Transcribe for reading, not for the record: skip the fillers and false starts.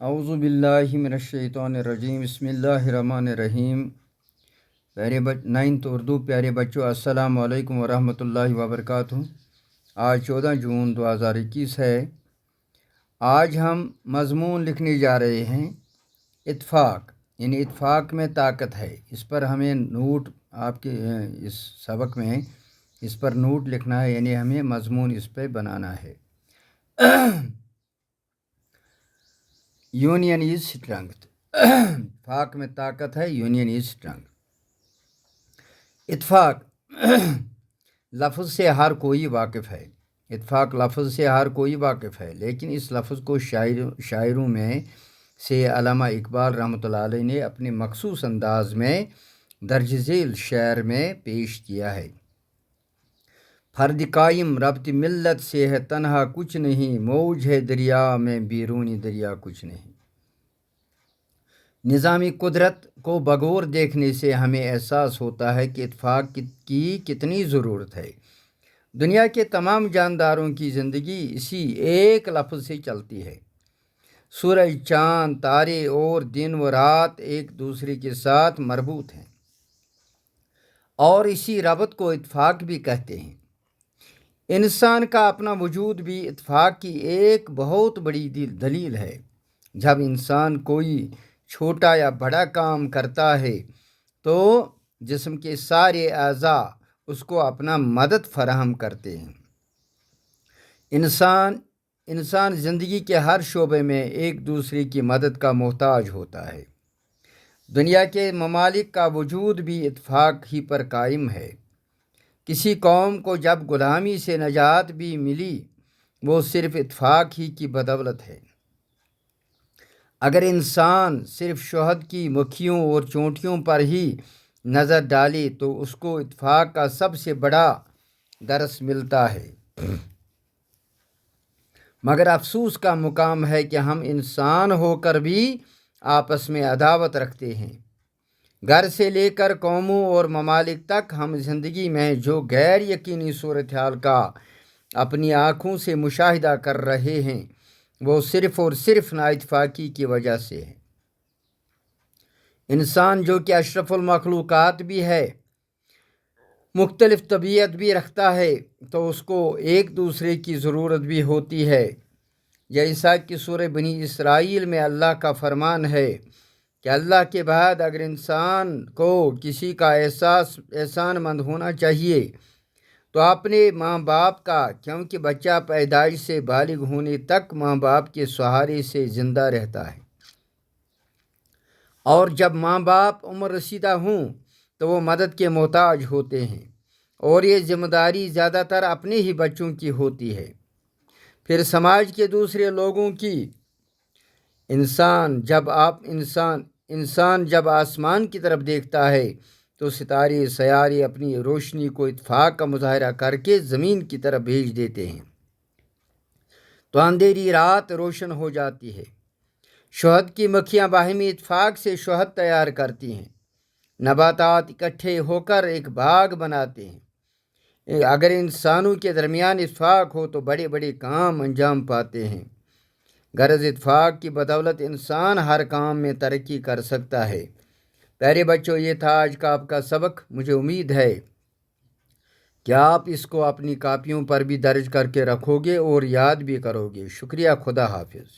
اعوذ باللہ من الشیطان الرجیم بسم اللہ الرحمن الرحیم۔ پیارے 9th اردو پیارے بچوں، السلام علیکم ورحمۃ اللہ وبرکاتہ۔ آج 14 جون 2021 ہے۔ آج ہم مضمون لکھنے جا رہے ہیں اتفاق، یعنی اتفاق میں طاقت ہے۔ اس پر ہمیں نوٹ، آپ کے اس سبق میں اس پر نوٹ لکھنا ہے، یعنی ہمیں مضمون اس پہ بنانا ہے۔ یونین از اسٹرنگتھ، اتفاق میں طاقت ہے، یونین از اسٹرنگتھ۔ اتفاق لفظ سے ہر کوئی واقف ہے، اتفاق لفظ سے ہر کوئی واقف ہے، لیکن اس لفظ کو شاعروں میں سے علامہ اقبال رحمۃ اللہ علیہ نے اپنے مخصوص انداز میں درج ذیل شعر میں پیش کیا ہے۔ فرد قائم ربط ملت سے ہے تنہا کچھ نہیں، موج ہے دریا میں بیرونی دریا کچھ نہیں۔ نظامی قدرت کو بغور دیکھنے سے ہمیں احساس ہوتا ہے کہ اتفاق کی کتنی ضرورت ہے۔ دنیا کے تمام جانداروں کی زندگی اسی ایک لفظ سے چلتی ہے۔ سورج، چاند، تارے اور دن و رات ایک دوسرے کے ساتھ مربوط ہیں، اور اسی ربط کو اتفاق بھی کہتے ہیں۔ انسان کا اپنا وجود بھی اتفاق کی ایک بہت بڑی دلیل ہے۔ جب انسان کوئی چھوٹا یا بڑا کام کرتا ہے تو جسم کے سارے اعضاء اس کو اپنا مدد فراہم کرتے ہیں۔ انسان زندگی کے ہر شعبے میں ایک دوسرے کی مدد کا محتاج ہوتا ہے۔ دنیا کے ممالک کا وجود بھی اتفاق ہی پر قائم ہے۔ کسی قوم کو جب غلامی سے نجات بھی ملی، وہ صرف اتفاق ہی کی بدولت ہے۔ اگر انسان صرف شہد کی مکھیوں اور چونٹیوں پر ہی نظر ڈالے تو اس کو اتفاق کا سب سے بڑا درس ملتا ہے۔ مگر افسوس کا مقام ہے کہ ہم انسان ہو کر بھی آپس میں عداوت رکھتے ہیں۔ گھر سے لے کر قوموں اور ممالک تک ہم زندگی میں جو غیر یقینی صورتحال کا اپنی آنکھوں سے مشاہدہ کر رہے ہیں، وہ صرف اور صرف نااتفاقی کی وجہ سے ہے۔ انسان جو کہ اشرف المخلوقات بھی ہے، مختلف طبیعت بھی رکھتا ہے، تو اس کو ایک دوسرے کی ضرورت بھی ہوتی ہے۔ جیسا کہ سورہ بنی اسرائیل میں اللہ کا فرمان ہے کہ اللہ کے بعد اگر انسان کو کسی کا احسان مند ہونا چاہیے تو اپنے ماں باپ کا، کیونکہ بچہ پیدائش سے بالغ ہونے تک ماں باپ کے سہارے سے زندہ رہتا ہے، اور جب ماں باپ عمر رسیدہ ہوں تو وہ مدد کے محتاج ہوتے ہیں، اور یہ ذمہ داری زیادہ تر اپنے ہی بچوں کی ہوتی ہے، پھر سماج کے دوسرے لوگوں کی۔ انسان جب آسمان کی طرف دیکھتا ہے تو ستارے سیارے اپنی روشنی کو اتفاق کا مظاہرہ کر کے زمین کی طرف بھیج دیتے ہیں، تو اندھیری رات روشن ہو جاتی ہے۔ شہد کی مکھیاں باہمی اتفاق سے شہد تیار کرتی ہیں، نباتات اکٹھے ہو کر ایک باغ بناتے ہیں۔ اگر انسانوں کے درمیان اتفاق ہو تو بڑے بڑے کام انجام پاتے ہیں۔ غرض اتفاق کی بدولت انسان ہر کام میں ترقی کر سکتا ہے۔ پیارے بچوں، یہ تھا آج کا آپ کا سبق۔ مجھے امید ہے کہ آپ اس کو اپنی کاپیوں پر بھی درج کر کے رکھو گے اور یاد بھی کرو گے۔ شکریہ، خدا حافظ۔